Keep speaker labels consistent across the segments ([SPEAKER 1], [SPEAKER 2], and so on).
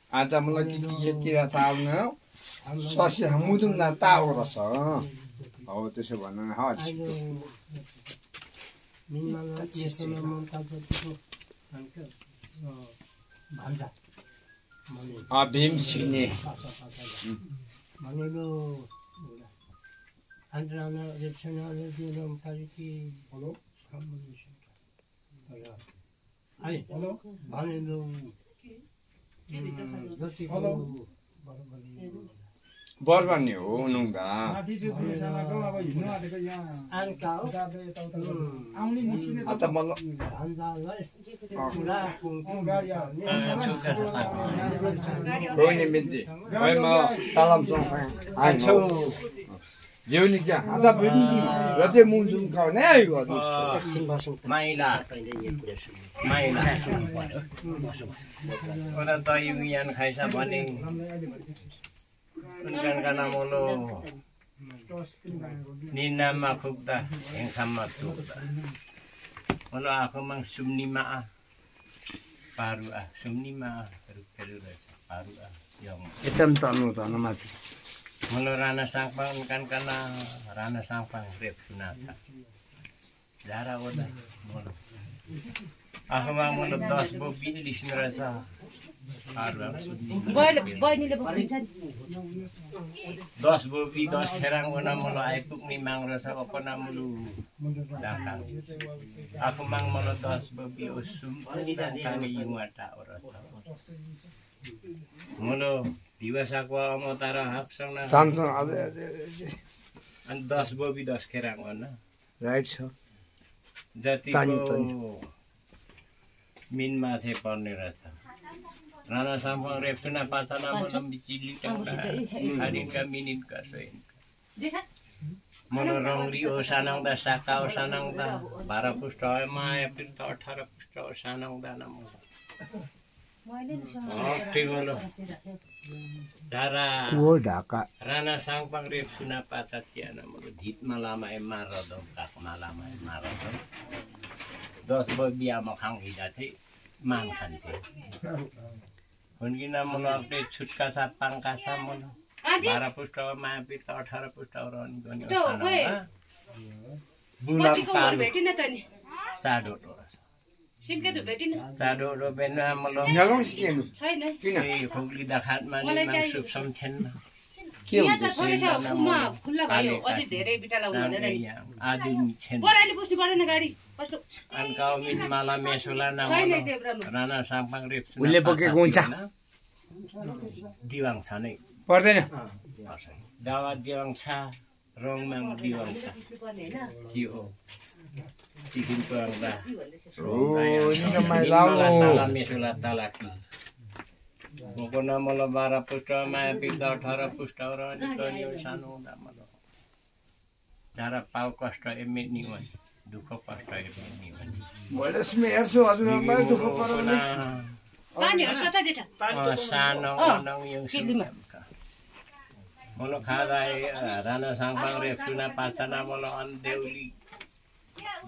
[SPEAKER 1] 아자 몰라 기라 사우나 사시 무등 나 따오라서 어디서 왔나 하지
[SPEAKER 2] 민망한 예수님은 따뜻하고 만자
[SPEAKER 1] 아 뱀식네
[SPEAKER 2] 만일로 안드라나 랩션을 지금 다시 번호 한번 주십시오. 아니 만일로 बर्बानी हो नुङ्दा अच्छा मलाई रोहिणी बिन्ती म सलाम आइछौ जेउनी क्या आज बिन्ती रते मुन्सुम खाउने आइगो
[SPEAKER 3] माइला माइला ओला दही बिहान खाइछ भने उनका मोलो निनामा खुक्दा हेङखाममा तुक्दा मोलो आफूमा सुम्नीमा पारुआ सुम्नीमा रुखेरु रहेछ पारुआ यङ
[SPEAKER 1] एकदम तनु माथि
[SPEAKER 3] मोलो राणा साङपाङ कानकाना राणा साङपाङ रेप सुना छ झारा ओदा मोलो आफूमा मोलो 10 बोबी लिसिन रहेछ बहिनीले 10 बोबी 10 खेराङ ओना मोलो आइपुग्ने माग रहेछ अपना मुलु डाका आफू माग मोलो 10 बोबी ओ सुम काने युवाटा रहेछ मोलो दिवसाको अमतारा हक्सँग अनि 10 बोबी 10 खेराङ ओना
[SPEAKER 1] राइट छ
[SPEAKER 3] जतिको मिन माछे पर्ने रहेछ राणा साम्पाङ रेप्सुना पाचना मोलो बिचिली टाउडा आरिनका मिनिनका सोइनका मोलो रङ्गली ओ सानाउँदा साका ओ सानाउँदा 12 पुष्ट माया पिर्त 18 पुष्ट ओ सानाउँदा न मोलो मोलो झारा
[SPEAKER 1] ओ ढाका
[SPEAKER 3] राणा साम्पाङ रेप्सुना पाचा चियाना मोलो धितमा लामा एमा रदम काकमा लामा एमा रदम 10 बबियामा खाङिदा चाहिँ मान खान्छे हुन्किना मोलो अपने छुटका साथ पाङका छ मोलो 12 पुष्ट माया पिर्त 18 पुष्ट रहने गनी सानाउँदा बुलाम पाल भेटिन त नि चाडो सिनकेदु भेटिन चाडो रोबेना मोलो
[SPEAKER 1] नगम सिकेनु
[SPEAKER 3] छैन किन खुगली दखातमा नि सुप समथेन
[SPEAKER 1] के हुन्छ
[SPEAKER 3] खुल्ला भयो अलि धेरै बिटाला हुँदैन नि आदि छैन पराइले पुस्नु पर्दैन गाडी कस्तो अनकाउ मिन माला मेसोला नाम राणा साम्पाङ रेप्स
[SPEAKER 1] उले पकेको हुन्छ
[SPEAKER 3] दिवाङ छ नै
[SPEAKER 1] पर्दैन
[SPEAKER 3] दावा दिवाङ छ रङमा दिवाङ छ जिओ तिकिन पर्दा
[SPEAKER 1] ओ निका माइलाउ
[SPEAKER 3] ताला मेसोला तालाकी मको नाम मोलो 12 पुष्ट माया पिर्त 18 पुष्ट र अनि कनियो सानो हुँदा मोलो झारा पाउ कष्ट एमे नि भने दुःख कष्ट एमे नि भने
[SPEAKER 1] मैले स्मेर्छु हजुरलाई दुःख पर्दैन
[SPEAKER 2] पानीहरु कता जेठा
[SPEAKER 3] सानो नङ यङ सिलिमका मोलो खादा राणा साङपाङ रेप्सुना पाछना मोलो अन्देउली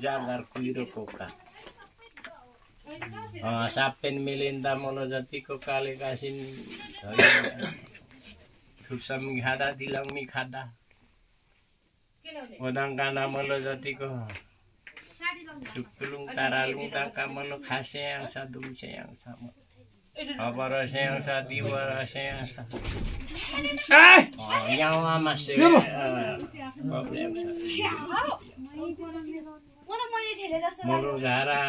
[SPEAKER 3] जागार कुलिरो कोका सापेन मिलिन्दा मोलो जतिको काले गासिन थुप्समी खादा दिलङमी खादा ओदाङकाना मोलो जतिको टुक्लुङ तारालुङ ताका मोलो खासे आंसा दुम्से आंसा खबर से आंसा दिवर से आंसा यावा मासे प्रब्लम छ मोलो झारा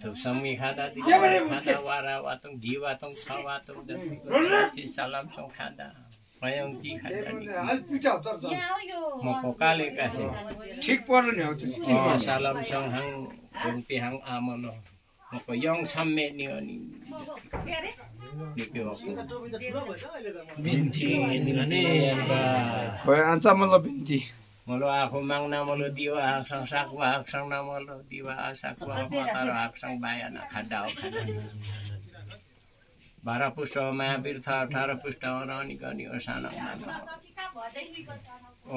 [SPEAKER 3] थुप्समी खादा खादा वारा वातुङ जीवातुङ छ वातुङ जति सलाम सौ खादा पयौँची खादा म कोकाले कासे
[SPEAKER 1] ठीक पर्यो नि हो त्यो
[SPEAKER 3] सलाम सौ हङ गुम्पे हङ आमलो म को यङ छम्मे नि अनि बिन्ती नि भने
[SPEAKER 1] खोइ आन्चा मलाई बिन्ती
[SPEAKER 3] मोलो आफू माग्ना मोलो दिवा आक्सङ साकुवा आक्सङ न मोलो दिवा साकुवा मतार आक्सङ बायान खाडा हो खाडा 12 पुष्ट माया पिर्त 18 पुष्ट रहनी गनी ओ साना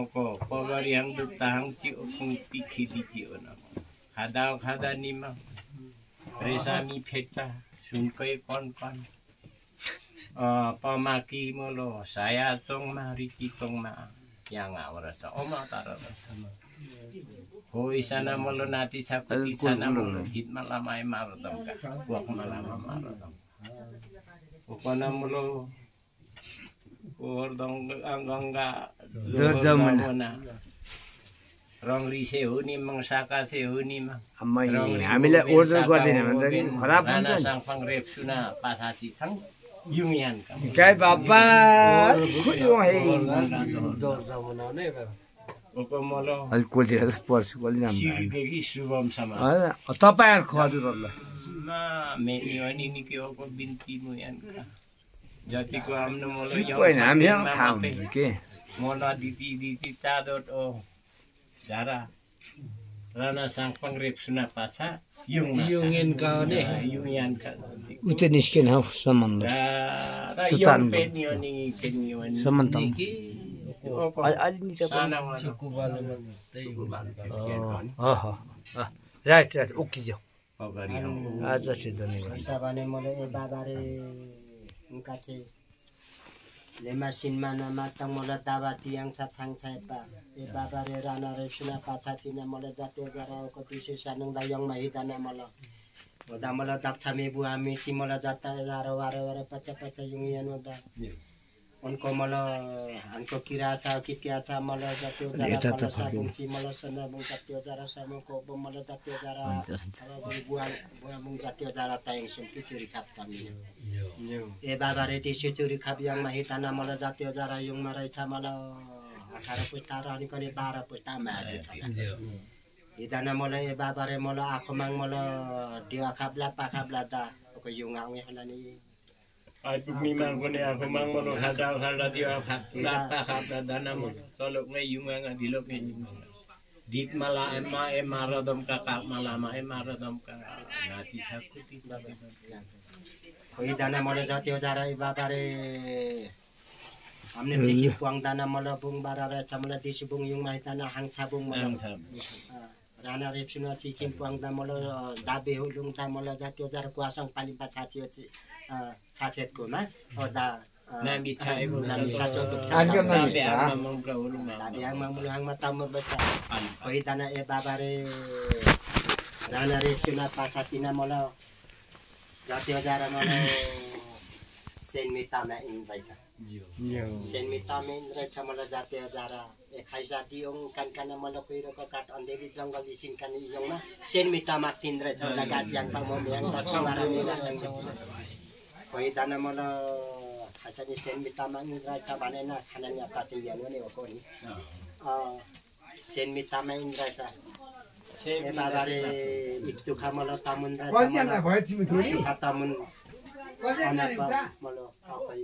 [SPEAKER 3] ओको पगरी हङ दुप्ता हङ चिओ कुङ्ती खिदी चिओ न खादा निमा रेसामी फेटा सुनकै कन pamaki molo saya tong mariki tong ma yang awrasa oma tara sama hoi sana molo nati sakuti sana molo hit malamai marodam ka buak malama marodam ukona molo ordong anganga
[SPEAKER 2] दर्जमना
[SPEAKER 3] rong ri se huni mang saka se huni mang
[SPEAKER 2] हामीले order गर्दैन भने त खराब हुन्छ
[SPEAKER 3] ni sang pang rep suna pasasi sang युङियान का
[SPEAKER 2] काय बाबा खुयो हे
[SPEAKER 3] ओको मलो
[SPEAKER 2] अलि कोल्टी पर्छ कोल्टी नाम
[SPEAKER 3] सिरिदेखि शुभम समा
[SPEAKER 2] तपाईहरु खजुरहरुलाई
[SPEAKER 3] मा मेनी अनि निके ओको बिन्ती मुयान का जतिको हाम्रो मलो
[SPEAKER 2] होइन हामीसँग थाहा हुन्छ के
[SPEAKER 3] मोला दिदी तादोट ओ झारा राणा साङपाङ रेप्सुना पाछा युङियन का ने युङियन का
[SPEAKER 2] उते निस्केन हौ सम्बन्ध सम्बन्ध अलि निचे राइट ओके जाऊ आज चाहिँ धन्यवाद
[SPEAKER 4] भने मैले ए बाबारे उनका चाहिँ लेमा सिनमा माता मलाई दावा तियाङ छाङ छापा ए बाबारे राना रे सुना पाछा चिना मलाई जाते जराको तिसु सानङ दा यङमा हिदाना मलाई ओदा मलाई दक्षा मे बुआ मिची मलाई जाता जारो वारो पचा युङियन ओदा उनको मलाई हानको किरा छ कि क्या छ मलाई जाते जरा साबुची मलाई सना बुङ जाते जरा सामुको मलाई जाते जरा बुआ मुङ जाते जरा ताइङ सुन कि चुरी खाप्ता ए बाबा रे तिसु चुरी खाप यङमा हिदाना मलाई जाते जरा युङमा रहेछ मलाई 18 पुस्ता र अनि कने 12 पुस्ता माथि छ हिदाना मलाई ए बाबा रे मलाई आँखो माग मलाई दिवा खाप्ला पाखाप्ला दा को युङ आउने हलानी
[SPEAKER 3] ai pukni mang ko ne ako mang molo hada dia hakla hakla dana mo tolok ngai yunga dilok ngai dit mala ema radom ka malama ema radom ka nati thakuti
[SPEAKER 4] khoi dana molo jatio jara बाबा रे हमने चाहिँ पुङ दाना मल बुङ बारा र Chamla दिसु बुङ young my दाना हाङछा बुङ मल राना रेप्सुना चिकिम पुङ दा मल दाबे हो लुङ ता मल जतियो जार कुवासङ पानी पाछाचियो छि सासेतको मा ओदा
[SPEAKER 3] नामी छाइ
[SPEAKER 4] नामी छाचो
[SPEAKER 2] आगे नामी छ
[SPEAKER 4] दाबे हाङ मामुल हाङ मा ताम बच्चा खोइ दाना ए बाबा रे राना रेप्सुना पाछाचिना मल जतियो जार मल सेनमिता मा इन पैसा सेनमिता में रहेछ मलाई जाते जरा ए खाइसा दियोङ कान मलाई कोइरोको काट अन्धेरी जंगल सिन कान इयोङमा सेनमिता मा तिन रहेछ मलाई गाजियाङ पा म म्याङ त छमारा मेला कोइ दाना मलाई खाइसा नि सेनमिता मा इन रहेछ भने न खाना नि आता चाहिँ बिहान नि हो नि सेनमिता मा इन रहेछ ए बाबारे इक्तु खा मलाई तामुन रहेछ तामुन मलाई आफै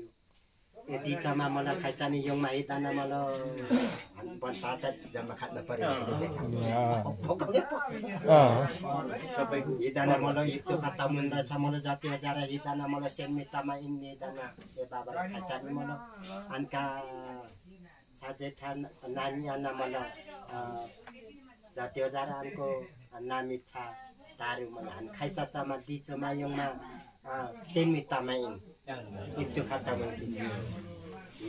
[SPEAKER 4] यदि चमा मलाई खाइसानी यङमा हिदाना मलाई बनपाता जम्मा खाद्न पर्यो सबै हिदाना मलाई इक्तु खाता मुन रहेछ मलाई जाति हजार हिदाना मलाई सेनमितामा इन्ने दाना ए बाबा खाइसानी मलाई अनका साजे ठान नानी आना मलाई जाति हजार अनको नामी छा दारु मलाई अन खाइसा चमा दिचमा यङमा सेनमितामा in itu kata mungkin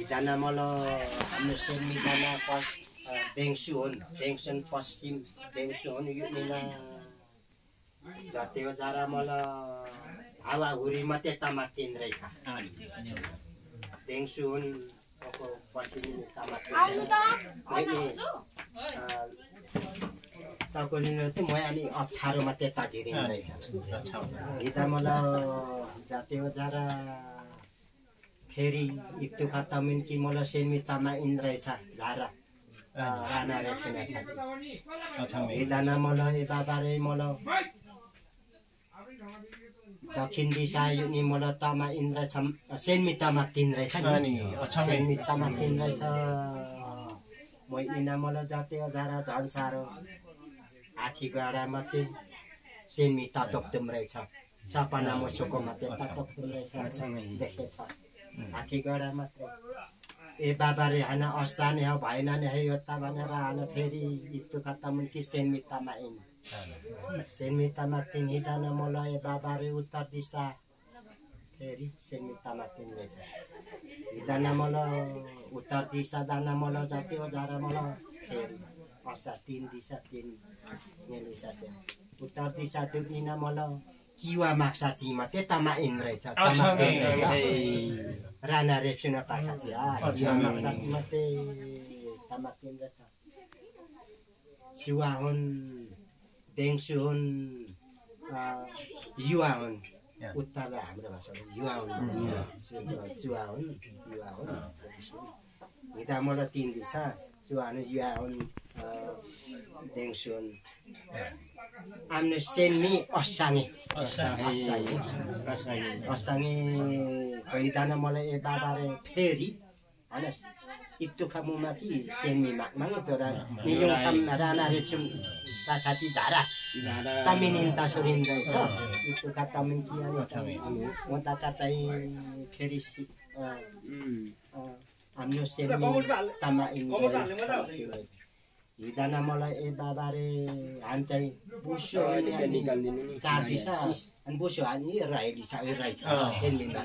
[SPEAKER 4] dana malo mesin midana pas dengsun pasim dengsun yunina jatio jara malo hawa huri mate tamatin recha dengsun ako pasim tamatin ini tako nino tu moya ni 18 mate tajirin recha ida malo jatio jara फेरि इक्तु खाता mean कि मलाई सेनमितामा in रहेछ झारा राना रेप्सुना छ हेदाना मलाई बाबा रे मलाई दक्षिण दिशा युनि मलाई तमा इन रहेछ सेनमितामा तिन रहेछ नि सेनमितामा तिन रहेछ मैनिना मलाई जाते झारा झन् सारो हाथी गाडा मात्रै सेनमिता तक्तुम रहेछ सपना मसोको मात्रै तक्तुम रहेछ देखेछ हाथी गडा मात्र ए बाबा रे हना असाने हो भएन नि है यता भनेर हना फेरि इक्तु खाता मुन कि सेनमितामा इन सेनमितामा तिन हिदाना मलाई ए बाबा रे उत्तर दिशा फेरि सेमी तामाकिन रहेछ हिदाना मला उत्तर दिशा दाना मला जाति हो जारा मला फेरि असा 3 दिशा 3 मेलिसा चाहिँ उत्तर दिशा दुबिना मला किवा माक्सा चिमा त्यतामा इन रहेछ राना रेप्सुना पासा चाहिँ किवा माक्सा चिमा तामाकिन रहेछ छिवा हुन् देङसु हुन् युवा हुन् उत्तर हाम्रो भाषामा युवा हुन् चुवा हुन् युवा हुन् हिता मलाई 3 दिशा चुवा हुन् युवा हुन् देङसु हुन् आम्ने सेमी असाङे पहिदाना मलाई ए बाबारे फेरि हैन इप्तुखा मुमा कि सेमी माग्माङ तर नियम छम राना रेप्सुन पाछाची झारा तमिनिन तासुरिन रहेछ इप्तुखा तमिन कि अनि वताका चाहिँ फेरि हाम्रो सेमी तामा इन हिदाना मलाई ए बाबारे हान चाहिँ बुसो निकाल्दिनु 4 दिशा अनि बुसो हानी रहे दिशा रहेछ सेमीमा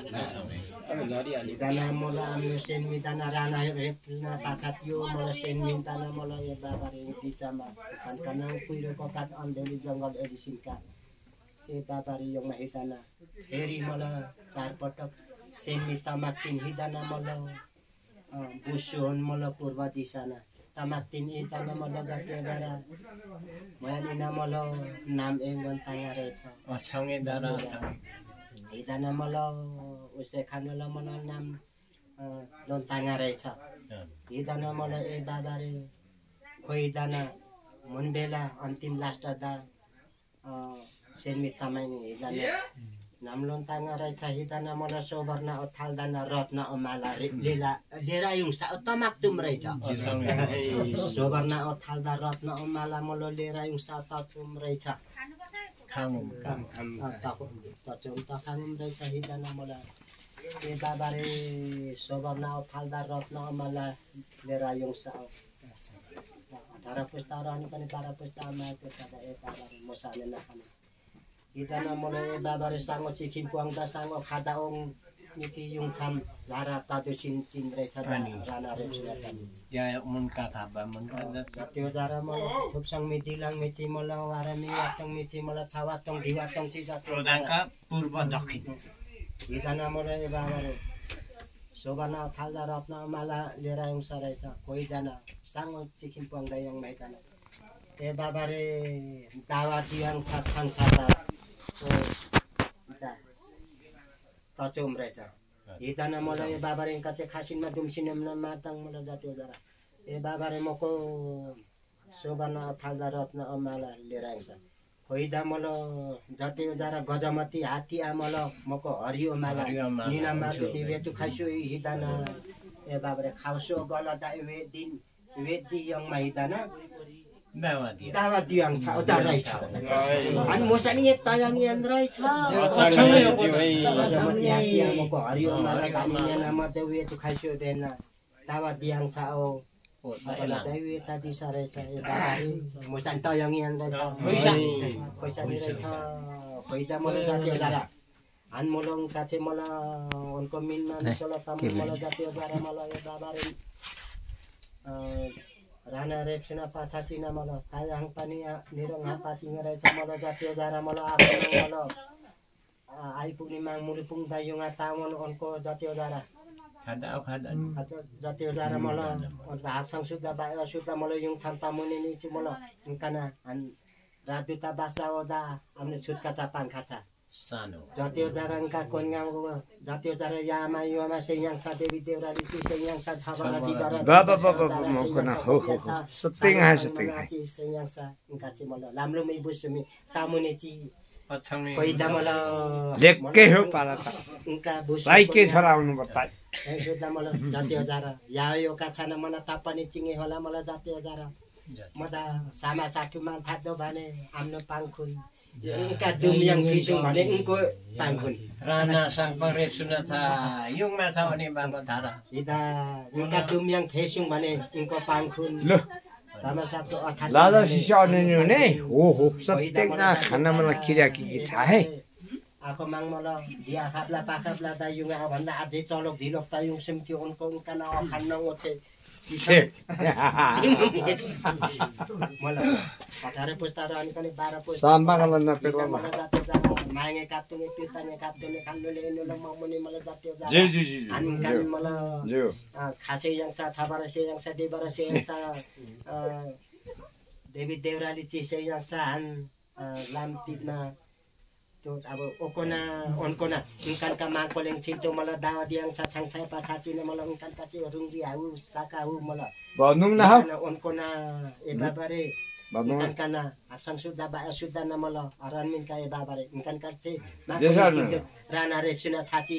[SPEAKER 4] हिदाना मलाई हाम्रो सेमी दाना राना रेप्सुना पाछाचियो मलाई सेमी दाना मलाई ए बाबारे दिचामा खानखाना कुइरोको काट अन्धेली जंगल एडिसिनका ए बाबारे योमा हिदाना फेरि मलाई 4 पटक सेमी तामाकिन हिदाना मलाई बुसो हुन मलाई पूर्व दिशाना तामाकिन हिदाना मलाई जातीय जरा मयालिना मलाई नाम एङ्गन ताया रहेछ
[SPEAKER 3] अछाउने दाना
[SPEAKER 4] हिदाना मलाई उसे खानला मलाई नाम लोन ताया रहेछ हिदाना मलाई ए बाबारे खोइदाना मुनबेला अन्तिम लास्ट दा सेमी तामाइन हिदाना नाम लोन ताया रहेछ हिदाना मलाई सोबर्ना अथालदाना रत्न अमाला लेरा युङसा तमाक तुम रहेछ सोबर्ना अथालदा रत्न अमाला मलाई लेरा युङसा तचुम रहेछ
[SPEAKER 3] खानुम
[SPEAKER 4] तचुम त खानुम रहेछ हिदाना मलाई ए बाबारे सोबर्ना अथालदा रत्न अमाला लेरा युङसा धारा पुस्ता रहने पनि 12 पुस्ता माको दादा ए बाबारे मसाले नखाने हिदाना मलाई ए बाबारे सांगो चिखिन पुङदा सांगो खादा ओङ निति युङ छम झारा तादो चिन रहेछ राना रेप्सुना
[SPEAKER 3] या मुनका खाबा मुनका
[SPEAKER 4] त्यो जारा मलाई थुपसङ मिति लङ मिति मलाई वारामी वाटङ मिति मलाई छावाटङ धिवाटङ छि जतो
[SPEAKER 3] प्रधानका पूर्व दक्षिण
[SPEAKER 4] हिदाना मलाई ए बाबारे सोबाना थालदा रत्न माला लिएर आउँछ रहेछ कोही जना सांगो चिखिन पुङदा यङ मैदाना ए बाबारे दावा दियाङ छाङ छाता तचोम रहेछ हिदाना मलाई ए बाबारे का चाहिँ खासिनमा दुमसिनेम माताङ मलाई जातीय जरा ए बाबारे मको सोबाना थालदा रत्न अमाला लिएर आउँछ खोइदा मला जातीय जरा गजमती हात्ती आमल मको हरियो माला निना मातु निवेतु खाइसो हिदाना ए बाबारे खाउसो गलदा वेदी यङ हिदाना दावा दियाङ छ उता रहेछ अनि मोसानी तयाङ यन रहेछ गजमती हात्ती आमको हरियो माला निना मातु वेतु खाइसो देना दावा दियाङ छ ओ होला दैवे ताती सरेछ ए बाबारे मोसान तयाङ यन रहेछ पैसा नि रहेछ पैदा मलाई जातीय जरा हान मोलङ काचे मला उनको मिनमा मिसला ताम मला जातीय जरा मला ए बाबारे राना रेप्सुना पाछा चिना मला तायाङ पनि निरङ हापाचिङ रहेछ मला जातीय जरा मला आफ्नो मला आइपुग्ने माग मुलुपुङ दायुङा तावन उनको जातीय जरा
[SPEAKER 3] खादा
[SPEAKER 4] जातीय जरा मला हाक्सङ सुदा बायो सुदा मला युङ छम तामुने नि छि मला काना हान रादुता बासा ओदा हामीले छुटका चा पाङखा चा
[SPEAKER 3] सानो
[SPEAKER 4] जातीय जराङका कोनगाउँको जातीय जरा यामा युमा सेयाङ सा देवी देवराली छि सेयाङ सा छबला दिगरा
[SPEAKER 1] मकना हो सत्यङ
[SPEAKER 4] सेयाङ सा उनका छि मला लाम्लुमै बुसुमी तामुने छि
[SPEAKER 3] अछाउने
[SPEAKER 4] पैदा मला
[SPEAKER 1] लेक्कै हो पाला त
[SPEAKER 4] उनका बुसु
[SPEAKER 1] भाइ के छराउनु पर्छ
[SPEAKER 4] सुदा मला जातीय जरा यायो का छाना मला तापनि चिङे होला मला जातीय जरा मदा सामा साथुमा थादो भने आफ्नो पाङखुन उनका दुमियाङ फिसुङ भने उनको पाङखुन
[SPEAKER 3] राना साङपङ रेप्सुना छ युङमा छ भने बाबा धारा
[SPEAKER 4] इदा उनका दुमियाङ फेसुङ भने उनको पाङखुन
[SPEAKER 1] ल
[SPEAKER 4] सामा साथु अथा
[SPEAKER 1] लादा सिसा नि ने हो सत्यङ खाना मलाई किरा कि छ है
[SPEAKER 4] आको माङ मलाई दिया खाप्ला पाखाप्ला दा युङ भन्दा अझै चलोक ढिलोक त युङ सिम्थ्यो उनको उनका न खान्न ओछे मलाई 18 पुस्ता र अनि पनि 12 पुस्ता मागे काप्तुने पिताने काप्तुने खाल्नुले एनुले ममुने मलाई जात्यो जा अनि कान मलाई खासे यङसा छबारसे यङसा देबरसे यङसा देवी देवराली चिसे यङसा हान लामतिना त्यो अब ओकोना ओनकोना उनका माङकोलेङ छिन्तो मलाई दावा दियाङसा छाङछाय पाछाचिने मलाई उनका चाहिँ रुङरी हाउ साका हु मलाई
[SPEAKER 1] भन्नुम न
[SPEAKER 4] ओनकोना ए बाबारे उनका हर्षङ सुद्धा बा सुद्धा न मलाई हरनमिनका ए बाबारे उनका चाहिँ राणा रेप्सुना छाची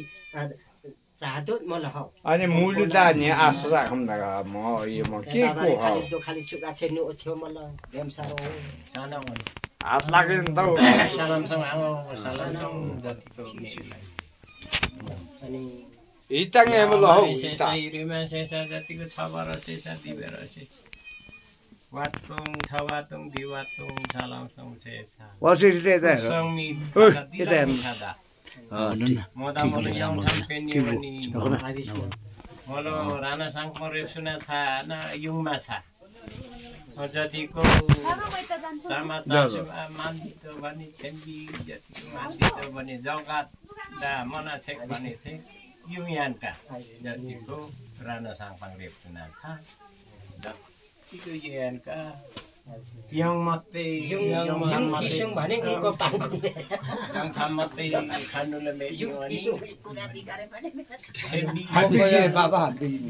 [SPEAKER 4] चाहतो मलाई हो
[SPEAKER 1] अनि मुलु जाने आशा राखम न म यो म के को हो
[SPEAKER 4] खाली छुका छेनु ओछ्यो मलाई देम सारो साना
[SPEAKER 1] हात लाग्यो नि त
[SPEAKER 3] सलामसँग आमा सलामसँग जतिको
[SPEAKER 4] अनि
[SPEAKER 1] हिटाङ एमल हो
[SPEAKER 3] रिमा सेसा जतिको छ बार सेसा दिबेर सेसा वातुङ छ वातुङ दिवातुङ सलामसँग सेसा
[SPEAKER 2] वसिसले त
[SPEAKER 3] सङमी खादा मोदा मोले याउँछन् पेनी पनि मोलो राणा साङको रेसुना छ न युङमा छ जतिको समाचार मान्दितो भने छेम्बी जतिको मान्दितो भने जग्गा दा मना छेक भने चाहिँ युङयानका जतिको राणा साङपाङ रेप्सुना छ जतिको युङयानका यङ मात्रै
[SPEAKER 4] यङ भने उनको पाङको
[SPEAKER 3] काम मात्रै खानुले मेसिङ अनि
[SPEAKER 1] बाबा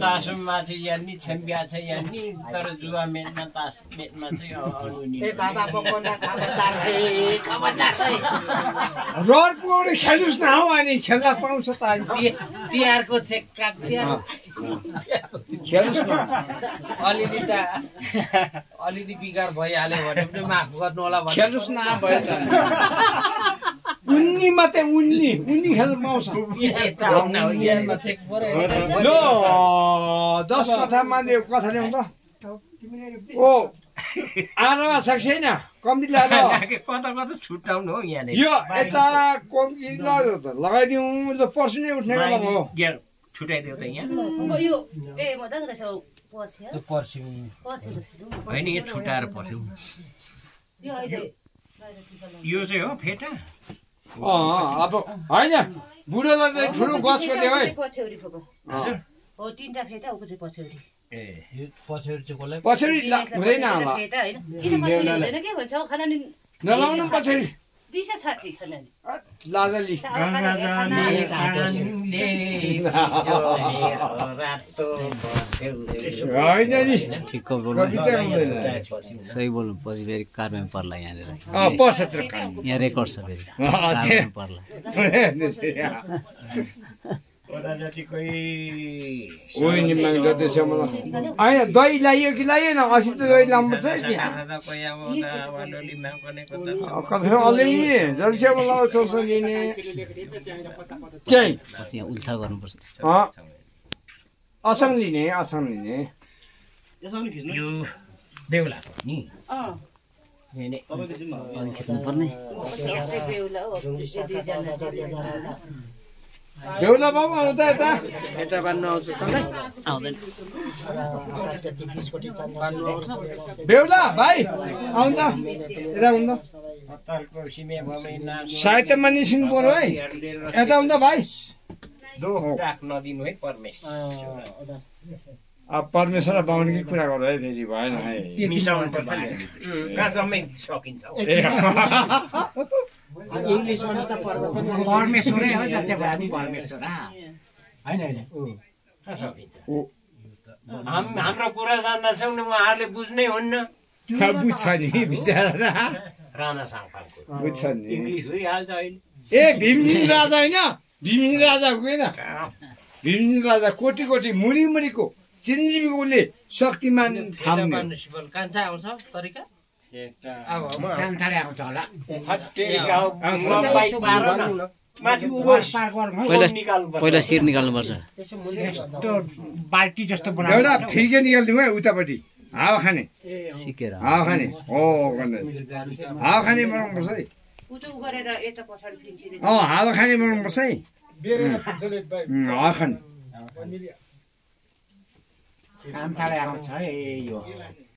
[SPEAKER 3] तासुममा चाहिँ यान्नी छेम्बिया छ यान्नी तर जुवा मेनमा तास मेनमा चाहिँ अनुनी
[SPEAKER 4] ए बाबाको कोना खबरदार
[SPEAKER 1] रोड पुगौँ खेल्नुस् न हौ अनि खेल्न पाउँछ त
[SPEAKER 2] तिहारको चेक काट
[SPEAKER 1] खेल्नुस् न
[SPEAKER 2] अलिअलि बिगार भइहाल्यो भने पनि माफ गर्नु होला
[SPEAKER 1] खेल्नुस् न भयो त उन्नी मात्रै उन्नी खेल्नु पाउँछ ल 10 कथा मान्यो कथा ल्याउँ त ओ आरामा सक्छ छैन कम्ती लगाएर
[SPEAKER 3] कता कता छुट्याउनु हो यहाँ
[SPEAKER 1] यो यता कम्ती लगाइदिउँ ल पर्सि नै उठ्ने बेला हो
[SPEAKER 3] छुट्याइदियो त यहाँ होइन यो छुट्याएर पस्यौँ यो चाहिँ हो फेटा
[SPEAKER 1] अब होइन बुढोलाई चाहिँ ठुलो गछको दियो है पछ्यौरी हुँदैन होला नलाउनु पछ्यौरी लाजली होइन नि
[SPEAKER 5] ठिक बोल्नु सही बोल्नु पछि फेरि कारमा पर्ला यहाँनिर
[SPEAKER 1] पर्छ
[SPEAKER 5] यहाँ रेकर्ड छ फेरि कारमा पर्ला
[SPEAKER 1] होइन दही ल्याइयो कि ल्याइएन अस्ति त दही लानुपर्छ अलिअलि जतिसम्म लगाउँछ लिने केही
[SPEAKER 5] यहाँ उल्था गर्नुपर्छ
[SPEAKER 1] असङ लिने
[SPEAKER 3] यो बेहुला नि
[SPEAKER 5] खिच्नुपर्ने
[SPEAKER 1] बेहुला बाबु आउँछ यता यता बान्नु आउँछ तँलाई
[SPEAKER 5] आउँदैन
[SPEAKER 1] बेहुला भाइ आउनु त यता आउनु त साहित्यमा निस्किनु पर्यो है यता आउनु त भाइ
[SPEAKER 3] नदिनु है
[SPEAKER 1] अब परमेश्वर बाहुनकै कुरा गर है फेरि भएन है
[SPEAKER 3] जम्मै सकिन्छ
[SPEAKER 4] इङ्ग्लिसमा त
[SPEAKER 3] परमेश्वरै हो जति भए पनि परमेश्वर हाम्रो कुरा जान्दछौँ नि उहाँहरूले बुझ्नै हुन्न
[SPEAKER 1] बुझ्छ नि बिचरा
[SPEAKER 3] राणा साङपाङको
[SPEAKER 1] बुझ्छ नि
[SPEAKER 3] इङ्ग्लिस भइहाल्छ अहिले
[SPEAKER 1] ए भीमसिंह राजा होइन भीमसिंह राजा होइन भीमसिंह राजा कोटी कोटी मुनि मुनिको चिरञ्जीवीको उसले शक्तिमान
[SPEAKER 2] कान्छा आउँछ तरिका
[SPEAKER 5] पहिला शिर निकाल्नुपर्छ
[SPEAKER 3] बाल्टी जस्तो
[SPEAKER 1] एउटा फिर्के निकालिदिउँ है उतापट्टि हावा खाने
[SPEAKER 5] सिकेर
[SPEAKER 1] हावा खाने हो हावा खाने बनाउनुपर्छ है हावा खाने बनाउनुपर्छ है हखन
[SPEAKER 6] काम छाडे आउँछ है यो